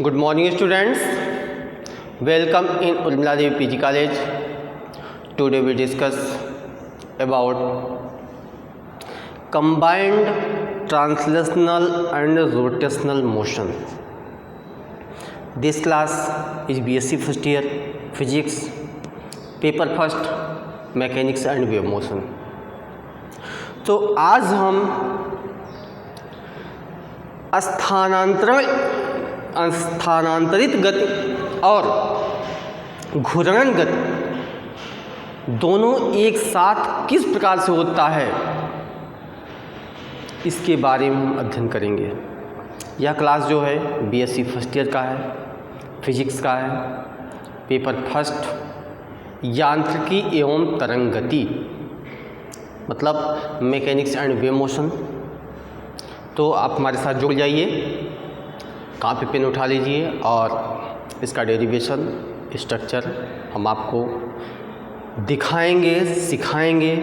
Good morning students, welcome in Urmila Devi PG College. Today we discuss about combined translational and rotational motion. This class is BSc first year physics, paper first mechanics and wave motion. तो आज हम स्थानांतरित गति और घूर्णन गति दोनों एक साथ किस प्रकार से होता है इसके बारे में हम अध्ययन करेंगे। यह क्लास जो है बीएससी फर्स्ट ईयर का है, फिजिक्स का है, पेपर फर्स्ट यांत्रिकी एवं तरंग गति मतलब मैकेनिक्स एंड वेव मोशन। तो आप हमारे साथ जुड़ जाइए, कॉपी पेन उठा लीजिए और इसका डेरिवेशन स्ट्रक्चर हम आपको दिखाएंगे, सिखाएंगे,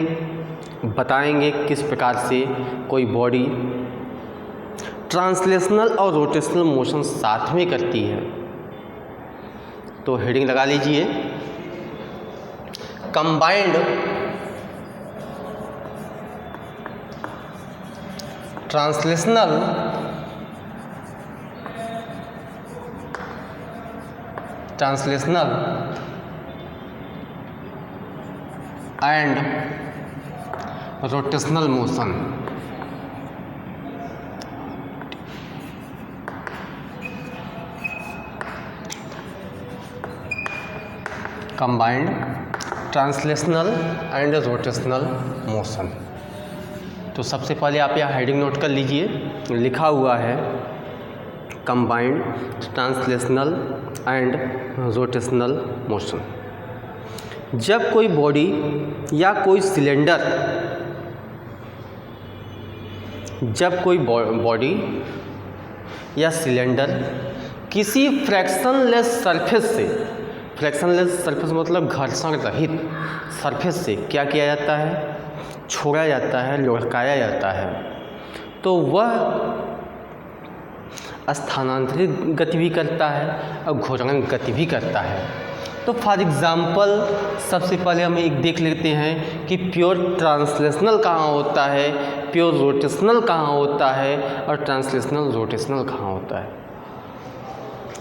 बताएंगे किस प्रकार से कोई बॉडी ट्रांसलेशनल और रोटेशनल मोशन साथ में करती है। तो हेडिंग लगा लीजिए, combined translational and rotational motion. Combined translational and rotational motion. तो सबसे पहले आप यहाँ हेडिंग नोट कर लीजिए, लिखा हुआ है combined translational and rotational motion. जब कोई बॉडी या कोई सिलेंडर किसी फ्रैक्शनलेस सरफेस मतलब घर्षण रहित सरफेस से क्या किया जाता है, छोड़ा जाता है, लुढ़काया जाता है, तो वह स्थानांतरित गति भी करता है और घूर्णन गति भी करता है। तो फॉर एग्ज़ाम्पल सबसे पहले हम एक देख लेते हैं कि प्योर ट्रांसलेशनल कहाँ होता है, प्योर रोटेशनल कहाँ होता है और ट्रांसलेशनल रोटेशनल कहाँ होता है।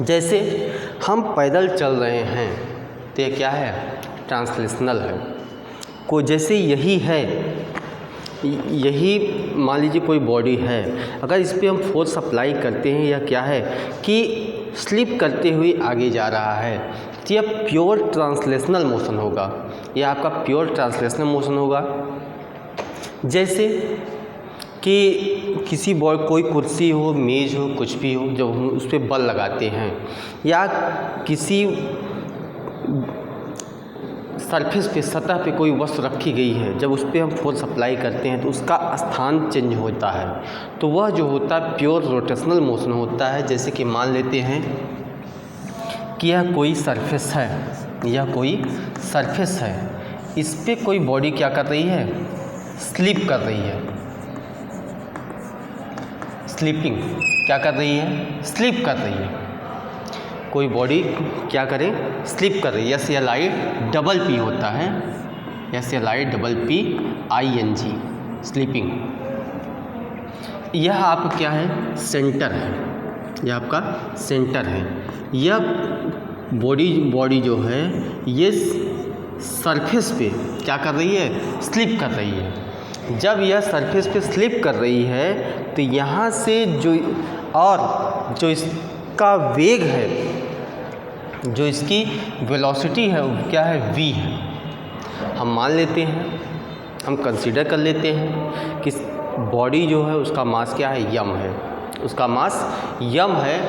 जैसे हम पैदल चल रहे हैं तो ये क्या है, ट्रांसलेशनल है। को जैसे यही मान लीजिए कोई बॉडी है, अगर इस पर हम फोर्स अप्लाई करते हैं या क्या है कि स्लिप करते हुए आगे जा रहा है तो यह प्योर ट्रांसलेशनल मोशन होगा, यह आपका प्योर ट्रांसलेशनल मोशन होगा। जैसे कि किसी कोई कुर्सी हो, मेज़ हो, कुछ भी हो, जब हम उस पर बल लगाते हैं या किसी सरफेस पे, सतह पे कोई वस्तु रखी गई है, जब उस पर हम फोर्स अप्लाई करते हैं तो उसका स्थान चेंज होता है, तो वह जो होता है प्योर रोटेशनल मोशन होता है। जैसे कि मान लेते हैं कि यह कोई सरफेस है, इस पे कोई बॉडी क्या कर रही है, स्लिप कर रही है, स्लिपिंग क्या कर रही है, स्लिप कर रही है। कोई बॉडी क्या करे, स्लिप कर रही है, SLI होता है, SLIPPING, स्लीपिंग। यह आपका क्या है, सेंटर है, यह आपका सेंटर है। यह बॉडी जो है ये सरफेस पे क्या कर रही है, स्लिप कर रही है। जब यह सरफेस पे स्लिप कर रही है तो यहाँ से जो इसका वेग है, जो इसकी वेलोसिटी है वो क्या है, v है। हम मान लेते हैं, हम कंसीडर कर लेते हैं कि बॉडी जो है उसका मास क्या है, यम है, उसका मास यम है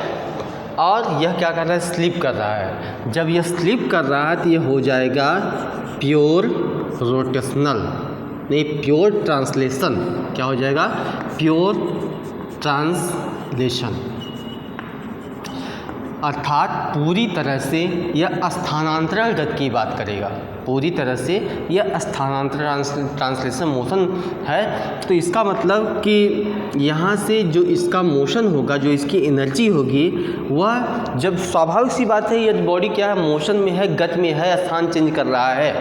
और यह क्या कर रहा है, स्लिप कर रहा है। जब यह स्लिप कर रहा है तो यह हो जाएगा प्योर रोटेशनल, नहीं प्योर ट्रांसलेशन। क्या हो जाएगा, प्योर ट्रांसलेशन, अर्थात पूरी तरह से यह स्थानांतरण गति की बात करेगा। पूरी तरह से यह स्थानांतरण ट्रांसलेशन मोशन है। तो इसका मतलब कि यहाँ से जो इसका मोशन होगा, जो इसकी एनर्जी होगी, वह जब स्वाभाविक सी बात है यदि बॉडी क्या है, मोशन में है, गति में है, स्थान चेंज कर रहा है,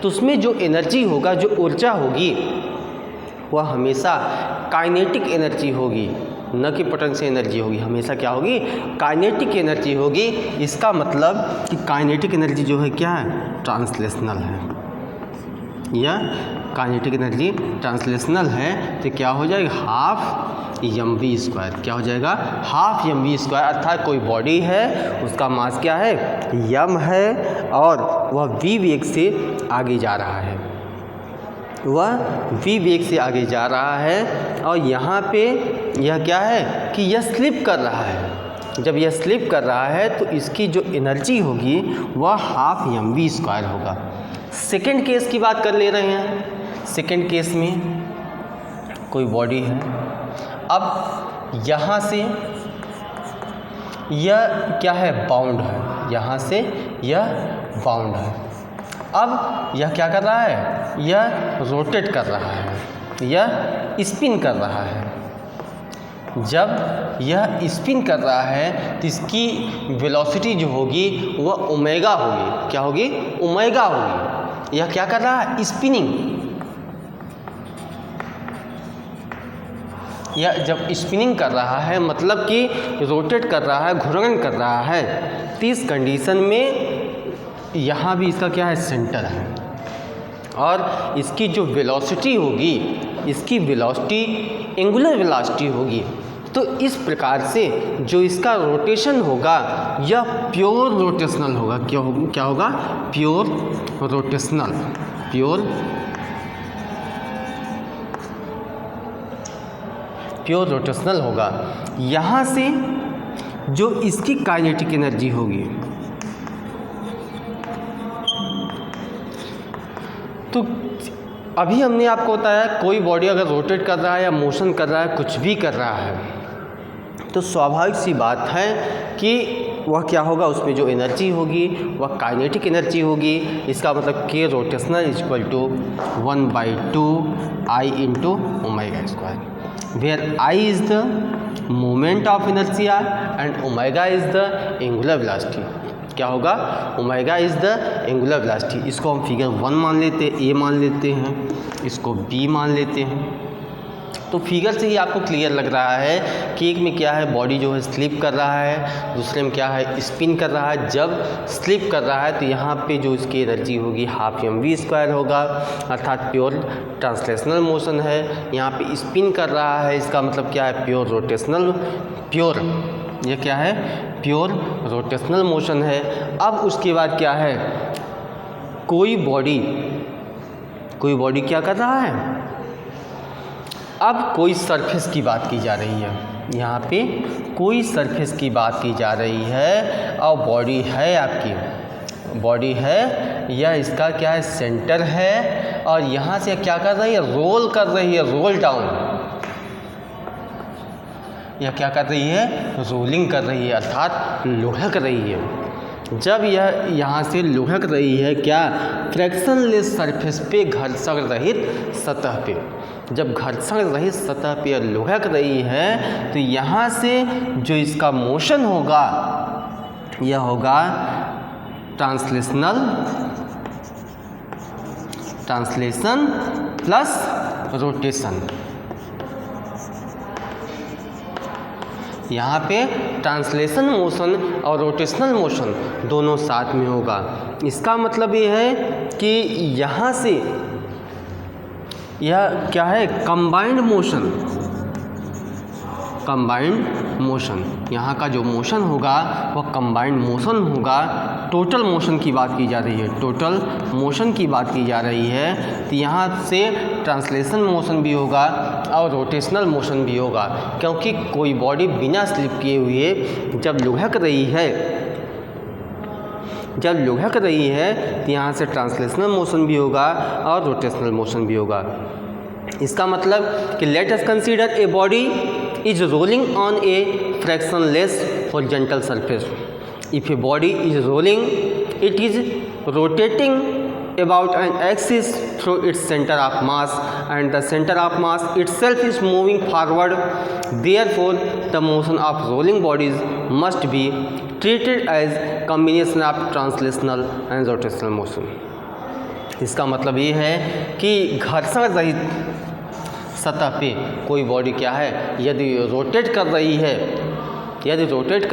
तो उसमें जो एनर्जी होगा, जो ऊर्जा होगी, वह हमेशा काइनेटिक एनर्जी होगी, न कि पोटेंशियल एनर्जी होगी। हमेशा क्या होगी, काइनेटिक एनर्जी होगी। इसका मतलब कि काइनेटिक एनर्जी जो है क्या है, ट्रांसलेशनल है। यह काइनेटिक एनर्जी ट्रांसलेशनल है, तो क्या हो जाएगा, हाफ mv²। क्या हो जाएगा, हाफ mv²। अर्थात कोई बॉडी है, उसका मास क्या है, m है, और वह v वेग से आगे जा रहा है, वह v वेग से आगे जा रहा है। और यहाँ पे यह क्या है कि यह स्लिप कर रहा है। जब यह स्लिप कर रहा है तो इसकी जो एनर्जी होगी वह हाफ mv² होगा। सेकेंड केस की बात कर ले रहे हैं। सेकेंड केस में कोई बॉडी है, अब यहाँ से यह क्या है, बाउंड है, यहाँ से यह बाउंड है। अब यह क्या कर रहा है, यह रोटेट कर रहा है, यह स्पिन कर रहा है। जब यह स्पिन कर रहा है तो इसकी वेलोसिटी जो होगी वह ओमेगा होगी। क्या होगी, ओमेगा होगी। यह क्या कर रहा है, स्पिनिंग। यह जब स्पिनिंग कर रहा है मतलब कि रोटेट कर रहा है, घूर्णन कर रहा है, तो इस कंडीशन में यहाँ भी इसका क्या है, सेंटर है। और इसकी जो वेलोसिटी होगी, इसकी वेलोसिटी एंगुलर वेलोसिटी होगी। तो इस प्रकार से जो इसका रोटेशन होगा यह प्योर रोटेशनल होगा। क्या होगा, प्योर रोटेशनल। प्योर रोटेशनल होगा। यहाँ से जो इसकी काइनेटिक एनर्जी होगी, तो अभी हमने आपको बताया कोई बॉडी अगर रोटेट कर रहा है या मोशन कर रहा है, कुछ भी कर रहा है, तो स्वाभाविक सी बात है कि वह क्या होगा, उसमें जो एनर्जी होगी वह काइनेटिक एनर्जी होगी। इसका मतलब k rotational equal to 1/2 I into ω², where I is the moment of inertia and omega is the angular velocity. क्या होगा, omega is the angular velocity. इसको हम फिगर 1 मान लेते हैं, ए मान लेते हैं, इसको बी मान लेते हैं। तो फिगर से ही आपको क्लियर लग रहा है कि एक में क्या है, बॉडी जो है स्लिप कर रहा है, दूसरे में क्या है, स्पिन कर रहा है। जब स्लिप कर रहा है तो यहाँ पे जो इसकी एनर्जी होगी हाफ mv² होगा, अर्थात प्योर ट्रांसलेशनल मोशन है। यहाँ पे स्पिन कर रहा है, इसका मतलब क्या है, प्योर रोटेशनल, प्योर, ये क्या है, प्योर रोटेशनल मोशन है। अब उसके बाद क्या है, कोई बॉडी क्या कर रहा है, अब कोई सरफेस की बात की जा रही है। यहाँ पे कोई सरफेस की बात की जा रही है और बॉडी है, आपकी बॉडी है, यह इसका क्या है, सेंटर है। और यहाँ से क्या कर रही है, रोल कर रही है, रोल डाउन। यह क्या कर रही है, रोलिंग कर रही है, अर्थात लुढ़क रही है। जब यह यहाँ से लुढ़क रही है, क्या, फ्रैक्शनलेस सरफेस पे, घर्षण रहित सतह पे, जब घर्षण रहित सतह पे लुढ़क रही है तो यहाँ से जो इसका मोशन होगा यह होगा ट्रांसलेशन प्लस रोटेशन। यहाँ पे ट्रांसलेशन मोशन और रोटेशनल मोशन दोनों साथ में होगा। इसका मतलब ये है कि यहाँ से यह क्या है, कंबाइंड मोशन, यहाँ का जो मोशन होगा वह कंबाइंड मोशन होगा। टोटल मोशन की बात की जा रही है, टोटल मोशन की बात की जा रही है। तो यहाँ से ट्रांसलेशन मोशन भी होगा और रोटेशनल मोशन भी होगा, क्योंकि कोई बॉडी बिना स्लिप किए हुए जब लुढ़क रही है तो यहाँ से ट्रांसलेशनल मोशन भी होगा और रोटेशनल मोशन भी होगा। इसका मतलब कि let us consider a body is rolling on a frictionless horizontal surface. If a body is rolling, it is rotating about an axis through its center of mass, and the center of mass itself is moving forward. Therefore, the motion of rolling bodies must be treated as combination of translational and rotational motion. इसका मतलब ये है कि घर्षण रहित सतह पे कोई बॉडी क्या है, यदि रोटेट कर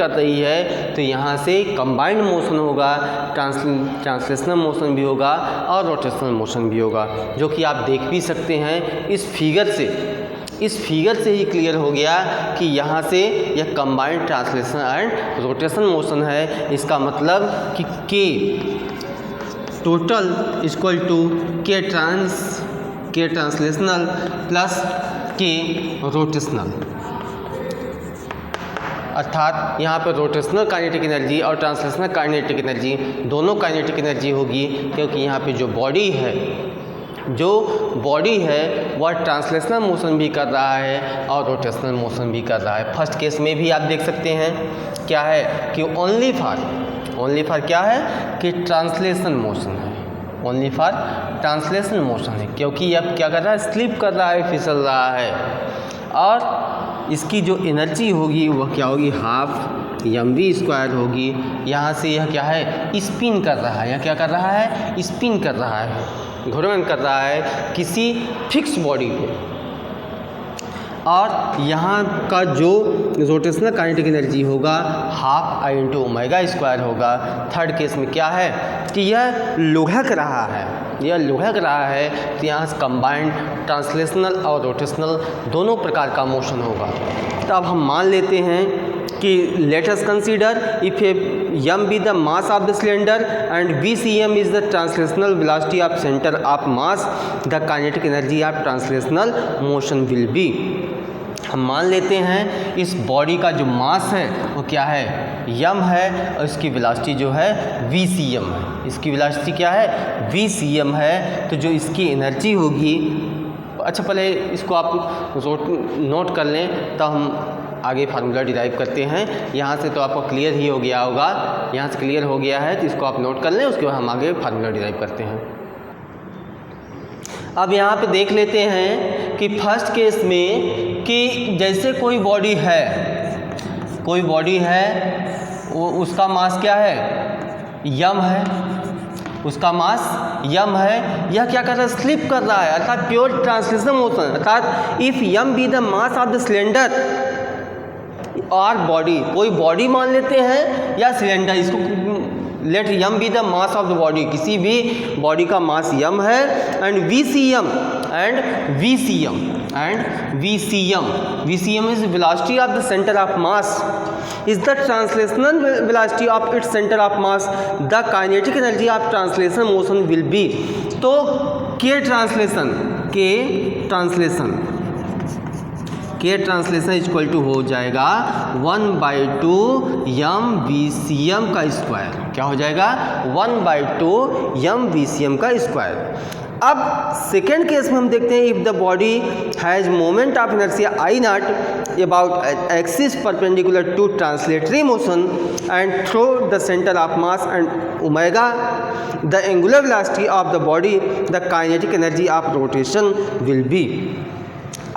रही है तो यहाँ से कंबाइंड मोशन होगा, ट्रांसलेशनल मोशन भी होगा और रोटेशनल मोशन भी होगा, जो कि आप देख भी सकते हैं इस फिगर से ही क्लियर हो गया कि यहाँ से यह combined translation and rotation motion है। इसका मतलब कि के टोटल इक्वल टू के ट्रांसलेशनल प्लस के रोटेशनल, अर्थात यहाँ पर रोटेशनल काइनेटिक एनर्जी और ट्रांसलेशनल काइनेटिक एनर्जी दोनों काइनेटिक एनर्जी होगी, क्योंकि यहाँ पे जो बॉडी है वह ट्रांसलेशनल मोशन भी कर रहा है और रोटेशनल मोशन भी कर रहा है। फर्स्ट केस में भी आप देख सकते हैं क्या है कि ओनली फॉर क्या है कि ट्रांसलेशन मोशन है, ओनली फॉर ट्रांसलेशन मोशन है, क्योंकि अब क्या कर रहा है, स्लिप कर रहा है, फिसल रहा है, और इसकी जो एनर्जी होगी वह क्या होगी, हाफ mv² होगी। यहाँ से यह क्या है, स्पिन कर रहा है, यह क्या कर रहा है, स्पिन कर रहा है, घूर्णन कर रहा है किसी फिक्स बॉडी पे, और यहाँ का जो रोटेशनल काइनेटिक एनर्जी होगा हाफ I × ω² होगा। थर्ड केस में क्या है कि यह लुढ़क रहा है, तो यहाँ से कंबाइंड ट्रांसलेशनल और रोटेशनल दोनों प्रकार का मोशन होगा। तो अब हम मान लेते हैं कि let us consider if m be the mass of the cylinder and vcm is the translational velocity of center of mass, the kinetic energy of translational motion will be। हम मान लेते हैं इस बॉडी का जो मास है वो क्या है, m है, और इसकी वेलोसिटी जो है vcm है, इसकी वेलोसिटी क्या है, vcm है। तो जो इसकी एनर्जी होगी, अच्छा पहले इसको आप नोट कर लें, तो हम आगे फार्मूला डिराइव करते हैं। यहाँ से तो आपको क्लियर ही हो गया होगा, यहाँ से क्लियर हो गया है, तो इसको आप नोट कर लें, उसके बाद हम आगे फार्मूला डिराइव करते हैं। अब यहाँ पे देख लेते हैं कि फर्स्ट केस में कि जैसे कोई बॉडी है वो उसका मास क्या है, m है, उसका मास m है, यह क्या कर रहा है, स्लिप कर रहा है, अर्थात प्योर ट्रांसलेशनल मोशन, अर्थात if m be the mass of the cylinder और बॉडी, कोई बॉडी मान लेते हैं या सिलेंडर, इसको late m be the mass of the body, किसी भी बॉडी का मास m है, and vcm is velocity of the center of mass is the translational velocity of its center of mass, the kinetic energy of translation motion will be। तो k translation equal to हो जाएगा 1/2 mvcm का square, क्या हो जाएगा, 1/2 mvcm का square. अब second case में हम देखते हैं, if the body has moment of inertia I0 about axis perpendicular to translatory motion and through the centre of mass and omega the angular velocity of the body, the kinetic energy of rotation will be.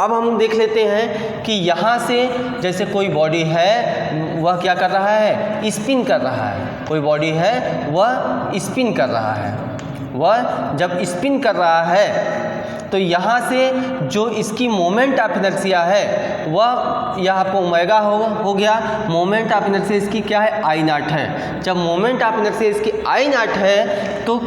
अब हम देख लेते हैं कि यहाँ से जैसे कोई बॉडी है वह क्या कर रहा है, स्पिन कर रहा है, कोई बॉडी है वह स्पिन कर रहा है, वह जब स्पिन कर रहा है तो यहाँ से जो इसकी मोमेंट ऑफ इनर्शिया है वह यह आपको ओमेगा हो गया, मोमेंट ऑफ इनर्शिया इसकी क्या है, I0 है। जब मोमेंट ऑफ इनर्शिया इसकी I0 है तो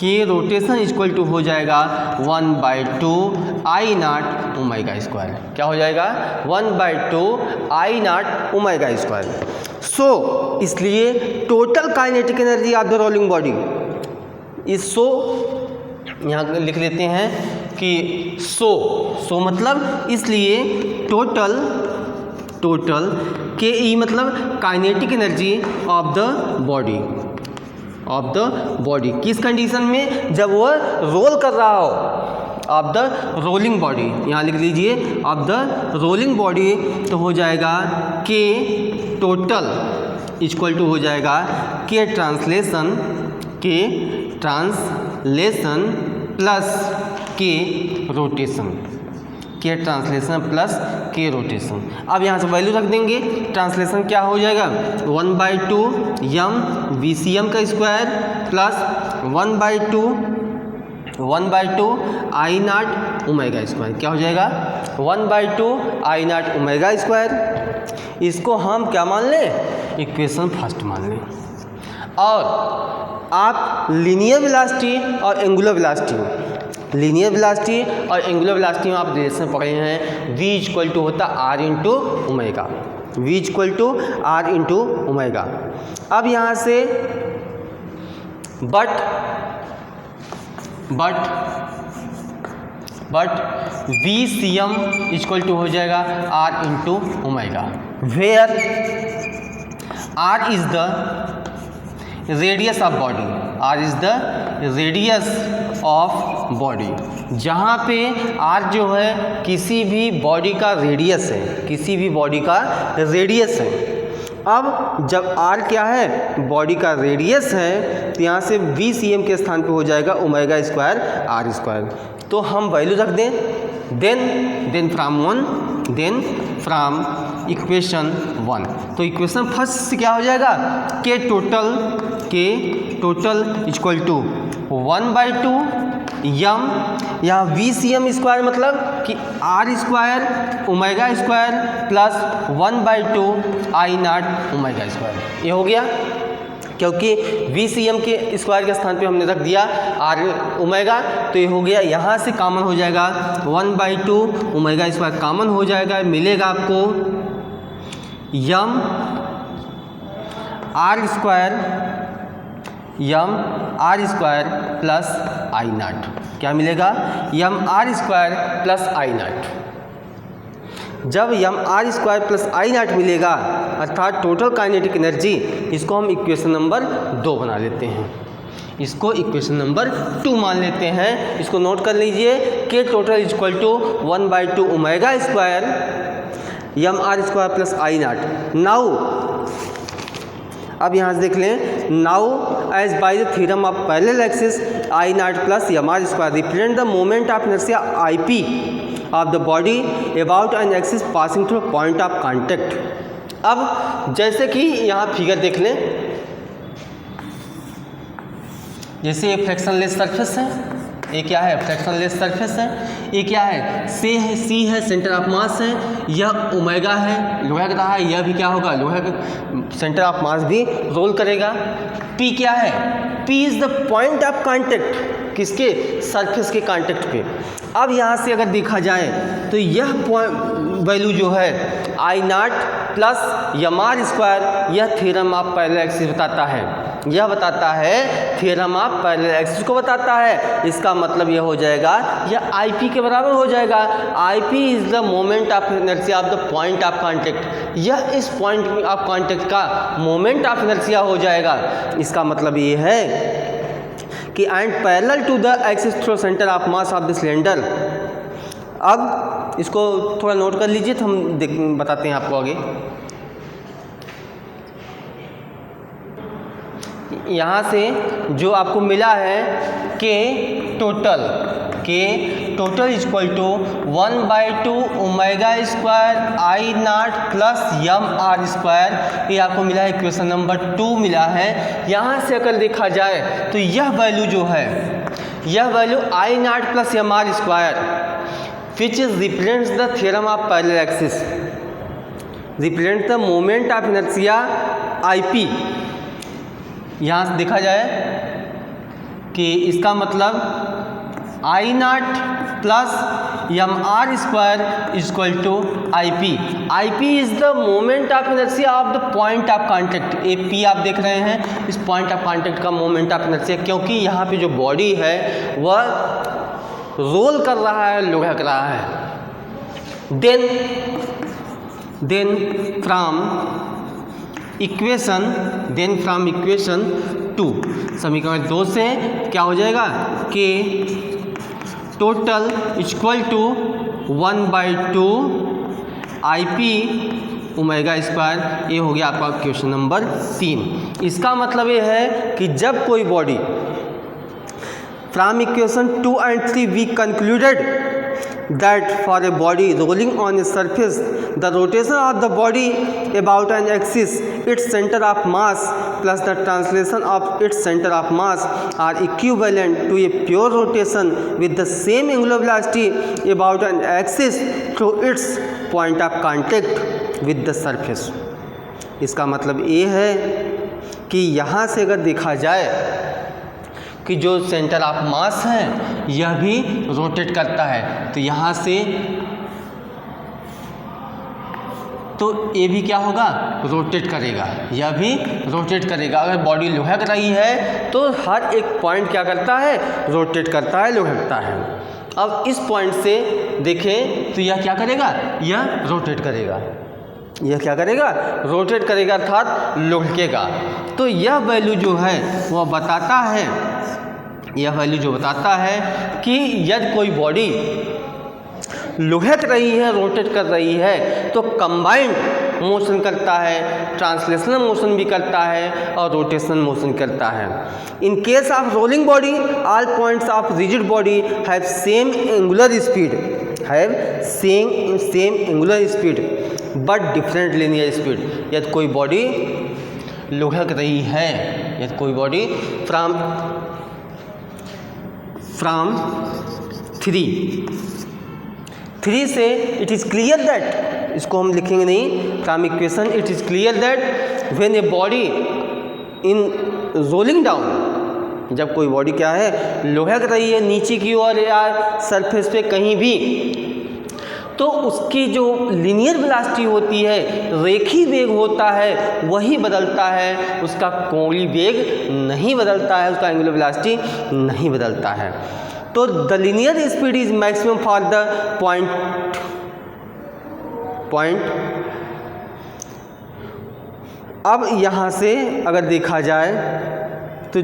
के रोटेशन इक्वल टू हो जाएगा 1/2 I0 ω², क्या हो जाएगा, 1/2 I0 ω²। सो इसलिए total kinetic energy of the rolling body is so, यहाँ लिख लेते हैं कि सो मतलब इसलिए टोटल के ई मतलब kinetic energy of the body किस कंडीशन में, जब वह रोल कर रहा हो, ऑफ द रोलिंग बॉडी, यहाँ लिख लीजिए ऑफ द रोलिंग बॉडी, तो हो जाएगा के टोटल इक्वल टू हो जाएगा के ट्रांसलेशन के ट्रांसलेशन प्लस के रोटेशन, के ट्रांसलेशन प्लस के रोटेशन। अब यहाँ से वैल्यू रख देंगे। ट्रांसलेशन क्या हो जाएगा 1/2 यम VCM का square plus 1/2 I not omega square. क्या हो जाएगा 1/2 I नॉट ओमेगा स्क्वायर। इसको हम क्या मान लें, इक्वेशन फर्स्ट मान लें। और आप लीनियर वेलोसिटी और एंगुलर वेलोसिटी, लीनियर वेलोसिटी और एंगुलर वेलोसिटी में आप रिलेशन पढ़े हैं, v इक्वल टू होता r into omega, v equal to r into omega. अब यहाँ से बट VCM इक्वल टू हो जाएगा r into omega, where r is the radius of body, r is the radius of body, जहाँ पे r जो है किसी भी बॉडी का रेडियस है, किसी भी बॉडी का रेडियस है। अब जब r क्या है, बॉडी का रेडियस है, तो यहाँ से VCM के स्थान पे हो जाएगा ओमेगा स्क्वायर r स्क्वायर। तो हम वैल्यू रख दें, देन फ्रॉम इक्वेशन 1। तो इक्वेशन फर्स्ट से क्या हो जाएगा, के टोटल इक्वल टू 1/2 यम, यहाँ VCM स्क्वायर मतलब कि r square omega square plus 1/2 I not omega square. ये हो गया, क्योंकि VCM के स्क्वायर के स्थान पे हमने रख दिया r ओमेगा, तो ये हो गया। यहाँ से कॉमन हो जाएगा 1/2 ओमेगा स्क्वायर कॉमन हो जाएगा, मिलेगा आपको यम r square plus I not. क्या मिलेगा, यम r square plus I not. जब यम r square plus I not मिलेगा, अर्थात टोटल काइनेटिक एनर्जी, इसको हम इक्वेशन नंबर 2 बना लेते हैं, इसको इक्वेशन नंबर 2 मान लेते हैं। इसको नोट कर लीजिए, K total equal to 1/2 omega square m r square plus I nought. Now अब यहाँ से देख लें, now as by the theorem of parallel axis I nought plus m r square represent the moment of inertia IP of the body about an axis passing through point of contact. अब जैसे कि यहाँ figure देख लें, जैसे ये फ्रैक्शनलेस surface है, ये क्या है, फ्रैक्शनलेस सरफेस है, ये क्या है, सी है सेंटर ऑफ मास है, यह ओमेगा है, लोहा का है, यह भी क्या होगा, लोहा का सेंटर ऑफ मास भी रोल करेगा। पी क्या है, P is the point of contact, किसके, सरफेस के कांटेक्ट पे। अब यहाँ से अगर देखा जाए तो यह वैल्यू जो है I nought plus m r square, यह थ्योरम ऑफ पैरेलल एक्सिस बताता है, यह बताता है थ्योरम ऑफ पैरेलल एक्सिस को बताता है। इसका मतलब यह हो जाएगा, यह IP के बराबर हो जाएगा। IP is the moment of inertia of the point of contact, यह इस पॉइंट ऑफ कांटेक्ट का मोमेंट ऑफ इनर्शिया हो जाएगा। इसका मतलब ये है कि and parallel to the axis through centre of mass of the cylinder. अब इसको थोड़ा नोट कर लीजिए, तो हम बताते हैं आपको आगे। यहाँ से जो आपको मिला है K total equal to 1/2 omega square I nought plus m r square, ये आपको मिला है, इक्वेशन नंबर 2 मिला है। यहाँ से अगर देखा जाए तो यह वैल्यू जो है, यह value I nought plus m r square which is represents the theorem of parallel axis, represent the moment of inertia IP। यहाँ से देखा जाए कि इसका मतलब I nought plus m r square equal to IP। IP is the moment of inertia of the point of contact. A P आप देख रहे हैं, इस पॉइंट ऑफ कांटेक्ट का मोमेंट ऑफ इनर्शिया, क्योंकि यहाँ पे जो बॉडी है वह रोल कर रहा है, लुढ़क रहा है। देन फ्रॉम इक्वेशन 2, समीकरण 2 से क्या हो जाएगा कि total equal to 1/2 IP omega square. ये हो गया आपका क्वेश्चन नंबर 3। इसका मतलब ये है कि जब कोई body from equation 2 and 3 we concluded that for a body rolling on a surface the rotation of the body about an axis its center of mass plus the translation of its center of mass are equivalent to a pure rotation with the same angular velocity about an axis through its point of contact with the surface। इसका मतलब ये है कि यहाँ से अगर देखा जाए कि जो सेंटर ऑफ मास है यह भी रोटेट करता है, तो यहाँ से तो ये भी क्या होगा, रोटेट करेगा, यह भी रोटेट करेगा। अगर बॉडी लुढ़क रही है तो हर एक पॉइंट क्या करता है, रोटेट करता है, लुढ़कता है। अब इस पॉइंट से देखें तो यह क्या करेगा, यह रोटेट करेगा, यह क्या करेगा, रोटेट करेगा अर्थात लुढ़केगा। तो यह वैल्यू जो है वह बताता है, यह वैल्यू जो बताता है कि यदि कोई बॉडी लुढ़क रही है, रोटेट कर रही है, तो कंबाइंड मोशन करता है, ट्रांसलेशनल मोशन भी करता है और रोटेशनल मोशन करता है। In case of rolling body all points of rigid body have same angular speed, have same angular speed but different linear speed. यदि कोई बॉडी लुढ़क रही है, यदि कोई बॉडी फ्रॉम 3 से इट इज़ क्लियर दैट, इसको हम लिखेंगे नहीं, from equation it is clear that when a body in rolling down, जब कोई बॉडी क्या है, लुढ़क रही है नीचे की ओर या सरफेस पे कहीं भी, तो उसकी जो लीनियर वेलोसिटी होती है, रेखी वेग होता है, वही बदलता है, उसका कोणीय वेग नहीं बदलता है, उसका एंगुलर वेलोसिटी नहीं बदलता है। तो the linear speed is maximum for the point. अब यहाँ से अगर देखा जाए तो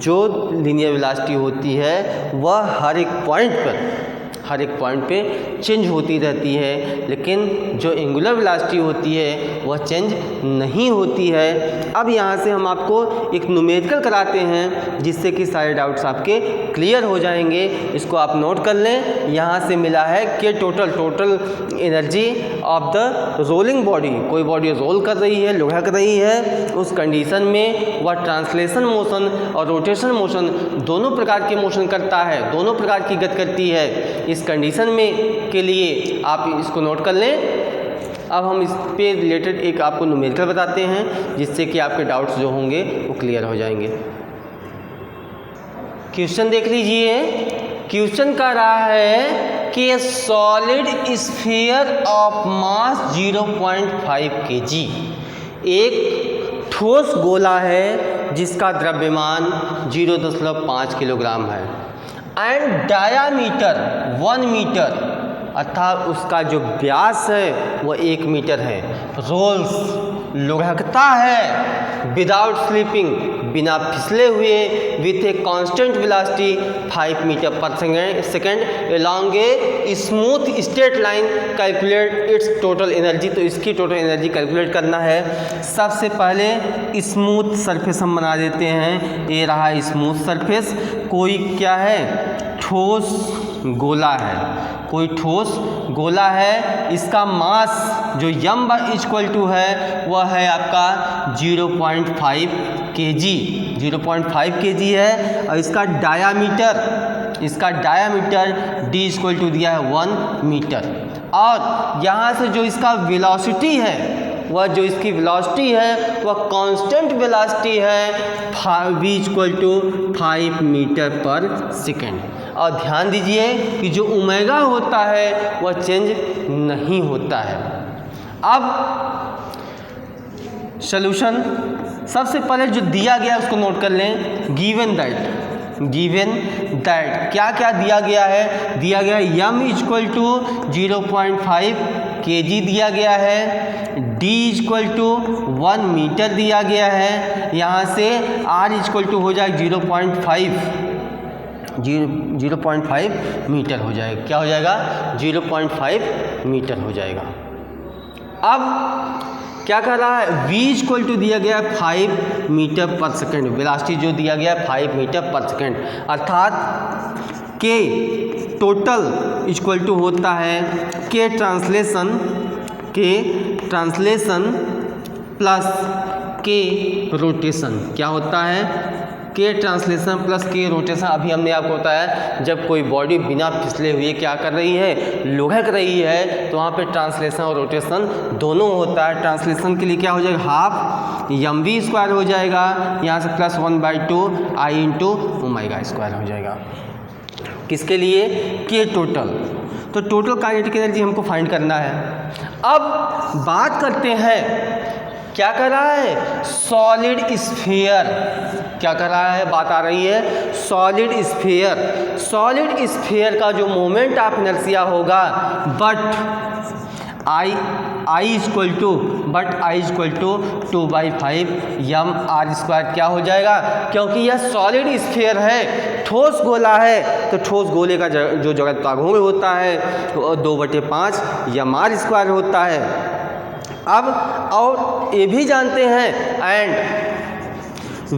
जो लीनियर वेलोसिटी होती है वह हर एक पॉइंट पे चेंज होती रहती है, लेकिन जो एंगुलर वेलोसिटी होती है वह चेंज नहीं होती है। अब यहाँ से हम आपको एक न्यूमेरिकल कराते हैं जिससे कि सारे डाउट्स आपके क्लियर हो जाएंगे। इसको आप नोट कर लें। यहाँ से मिला है कि total energy of the rolling body, कोई बॉडी रोल कर रही है, लुढ़क रही है, उस कंडीशन में वह ट्रांसलेशन मोशन और रोटेशन मोशन दोनों प्रकार के मोशन करता है, दोनों प्रकार की गति करती है। इस कंडीशन में के लिए आप इसको नोट कर लें। अब हम इस पे रिलेटेड एक आपको न्यूमेरिकल बताते हैं जिससे कि आपके डाउट्स जो होंगे वो क्लियर हो जाएंगे। क्वेश्चन देख लीजिए। क्वेश्चन कह रहा है कि ए solid sphere of mass 0.5 kg, एक ठोस गोला है जिसका द्रव्यमान 0.5 किलोग्राम है, एंड डायामीटर 1 मीटर, अर्थात उसका जो व्यास है वह 1 मीटर है। रोल्स, लुढ़कता है, विदाउट स्लिपिंग, बिना फिसले हुए, with a constant velocity 5 metre पर second along a smooth straight line, calculate its total energy. तो इसकी टोटल एनर्जी कैलकुलेट करना है। सबसे पहले स्मूथ सरफेस हम बना देते हैं। ये रहा स्मूथ सरफेस। कोई क्या है, ठोस गोला है, कोई ठोस गोला है। इसका मास जो m/= है वह है आपका 0.5 kg, 0.5 kg है। और इसका डायामीटर d= दिया है 1 मीटर। और यहाँ से जो इसका वेलोसिटी है, वह जो इसकी वेलोसिटी है वह कांस्टेंट वेलोसिटी है, v= 5 मीटर पर सेकेंड। और ध्यान दीजिए कि जो ओमेगा होता है वह चेंज नहीं होता है। अब सॉल्यूशन, सबसे पहले जो दिया गया उसको नोट कर लें। गिवन दैट क्या क्या दिया गया है, दिया गया है m= 0.5 kg दिया गया है, d=1 मीटर दिया गया है। यहाँ से r= हो जाएगा 0.5 मीटर हो जाएगा। क्या हो जाएगा, 0.5 मीटर हो जाएगा। अब क्या कर रहा है, v इक्वल टू दिया गया है 5 मीटर पर सेकेंड, वेलोसिटी जो दिया गया है 5 मीटर पर सेकेंड, अर्थात k टोटल इक्वल टू होता है k translation plus k rotation. क्या होता है, k translation plus k rotation. अभी हमने आपको बताया जब कोई बॉडी बिना फिसले हुए क्या कर रही है, लुढ़क रही है, तो वहाँ पे ट्रांसलेशन और रोटेशन दोनों होता है। ट्रांसलेशन के लिए क्या हो जाएगा, हाफ mv स्क्वायर हो जाएगा, यहाँ से plus 1/2 I into omega square हो जाएगा। किसके लिए, k टोटल। तो टोटल काइनेटिक एनर्जी हमको फाइंड करना है। अब बात करते हैं क्या कर रहा है, सॉलिड स्फीयर। क्या कर रहा है, बात आ रही है सॉलिड स्फीयर। सॉलिड स्फीयर का जो मोमेंट ऑफ इनर्शिया होगा but I equal to 2/5 mr²। क्या हो जाएगा, क्योंकि यह सॉलिड स्फीयर है, ठोस गोला है, तो ठोस गोले का जो जगत्वाघूर्ण होता है 2/5 mr² होता है। अब और ये भी जानते हैं एंड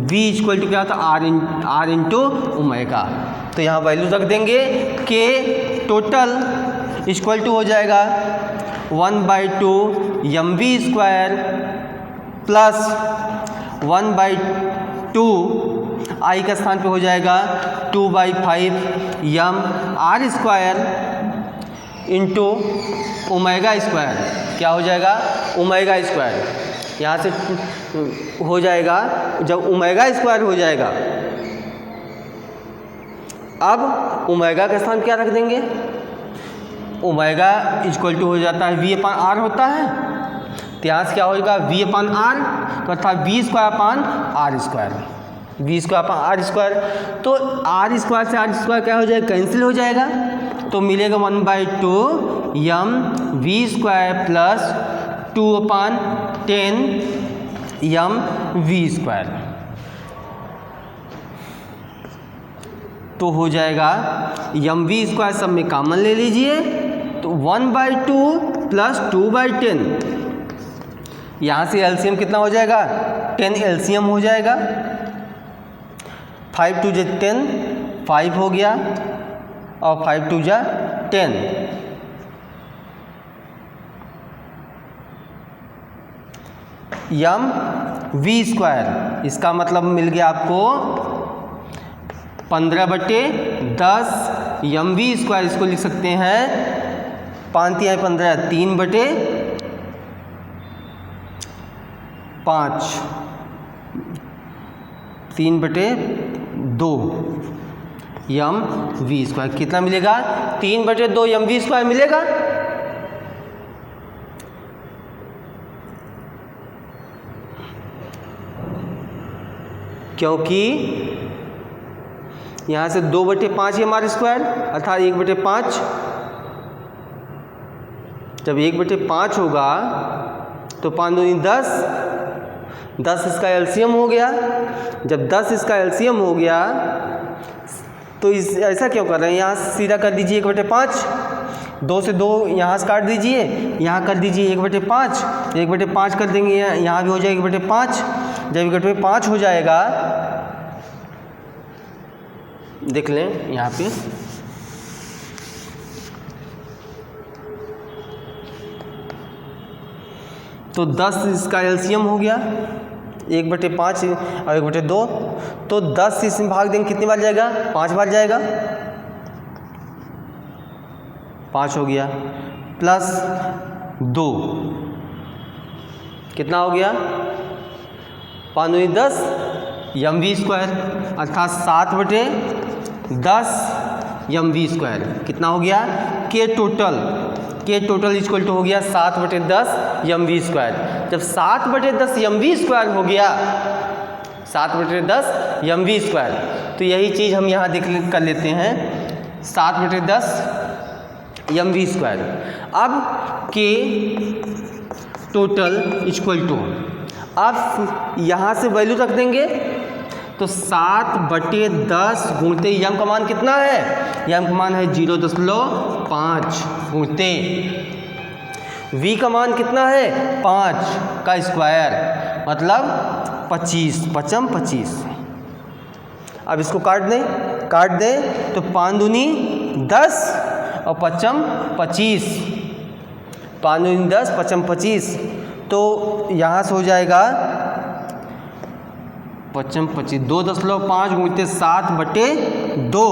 v इक्वल टू क्या होता है, r इंटू ओमेगा। तो यहाँ वैल्यू रख देंगे, k टोटल इक्वल टू हो जाएगा 1/2 mv² प्लस 1/2 I का स्थान पे हो जाएगा 2/5 mr² इंटू ओमेगा स्क्वायर। क्या हो जाएगा, ओमेगा स्क्वायर। यहाँ से हो जाएगा, जब ओमेगा स्क्वायर हो जाएगा, अब ओमेगा का स्थान क्या रख देंगे, ओमेगा इक्वल टू हो जाता है v/r होता है, तो यहाँ से क्या होगा v/r, तो अर्थात v²/r², v²/r²। तो r² से r² क्या हो जाएगा, कैंसिल हो जाएगा, तो मिलेगा 1/2 mv² प्लस 2/10 mv²। तो हो जाएगा mv² सब में कॉमन ले लीजिए, तो 1/2 प्लस 2/10, यहाँ से एलसीएम कितना हो जाएगा, 10 एलसीएम हो जाएगा, 5 2 जा 10, 5 हो गया, और 5 2 जा 10। mv², इसका मतलब मिल गया आपको 15/10 mv²। इसको लिख सकते हैं 5 × 15 3/5, 3/2 mv²। कितना मिलेगा, 3/2 mv² मिलेगा। क्योंकि यहाँ से 2/5 mr², अर्थात 1/5। जब 1/5 होगा तो 5 दूनी 10, 10 इसका एलसीएम हो गया। जब 10 इसका एलसीएम हो गया तो ऐसा क्यों कर रहे हैं, यहाँ सीधा कर दीजिए 1/5, 2 से 2 यहाँ से काट दीजिए, यहाँ कर दीजिए 1/5, 1/5 कर देंगे, यहाँ भी हो जाएगा 1/5। जब 1/5 हो जाएगा, देख लें यहाँ पे, तो 10 इसका एलसीएम हो गया, 1/5 और 1/2, तो 10 से इसमें भाग देंगे, कितनी बार जाएगा, 5 बार जाएगा, 5 हो गया, प्लस 2 कितना हो गया, 5 दूनी 10 mv², अर्थात 7/10 mv²। कितना हो गया, k टोटल इक्वल टू हो गया 7/10 mv²। जब 7/10 mv² हो गया, 7/10 mv², तो यही चीज़ हम यहाँ देख कर लेते हैं, 7/10 mv²। अब k टोटल इक्वल टू, अब यहाँ से वैल्यू रख देंगे, तो 7/10 गुणते यम का मान कितना है, यम का मान है 0.5 गुणते v का मान कितना है 5 का स्क्वायर मतलब 25, 5 25। अब इसको काट दें तो 5 दूनी 10 और 5 25, 5 दूनी 10 5 25, तो यहाँ से हो जाएगा 5 25 2.5 गुणित 7/2।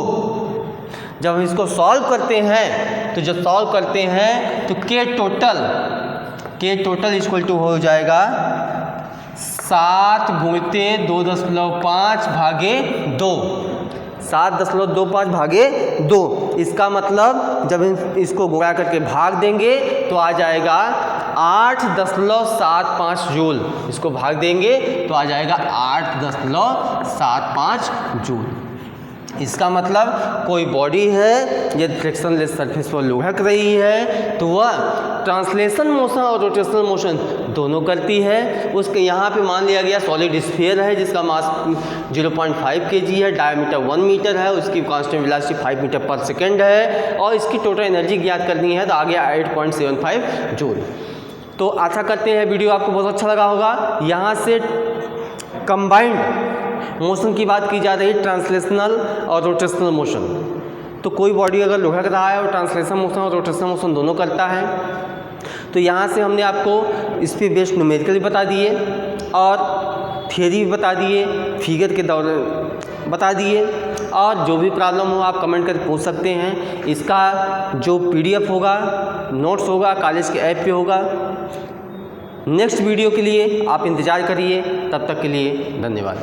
जब हम इसको सॉल्व करते हैं तो जब सॉल्व करते हैं तो के टोटल इक्वल टू हो जाएगा 7 गुणित 2.5 भागे 2, 7.25 भागे 2। इसका मतलब जब इसको गुणा करके भाग देंगे तो आ जाएगा 8.75 जूल। इसको भाग देंगे तो आ जाएगा 8.75 जूल। इसका मतलब कोई बॉडी है यदि फ्रिक्शनलेस सरफेस पर लुढ़क रही है तो वह ट्रांसलेशन मोशन और रोटेशनल मोशन दोनों करती है। उसके यहाँ पे मान लिया गया सॉलिड स्फीयर है जिसका मास 0.5 kg है, डायमीटर 1 मीटर है, उसकी कांस्टेंट वेलोसिटी 5 मीटर पर सेकेंड है और इसकी टोटल एनर्जी ज्ञात करनी है तो आ गया 8.75 जूल। तो आशा करते हैं वीडियो आपको बहुत अच्छा लगा होगा। यहाँ से कंबाइंड मोशन की बात की जा रही है, ट्रांसलेशनल और रोटेशनल मोशन। तो कोई बॉडी अगर लुढ़क रहा है और ट्रांसलेशनल मोशन और रोटेशनल मोशन दोनों करता है तो यहाँ से हमने आपको इस पर बेस्ड न्यूमेरिकल भी बता दिए और थियरी भी बता दिए, फिगर के दौरान बता दिए, और जो भी प्रॉब्लम हो आप कमेंट करके पूछ सकते हैं। इसका जो PDF होगा, नोट्स होगा, कॉलेज के ऐप पे होगा। नेक्स्ट वीडियो के लिए आप इंतज़ार करिए, तब तक के लिए धन्यवाद।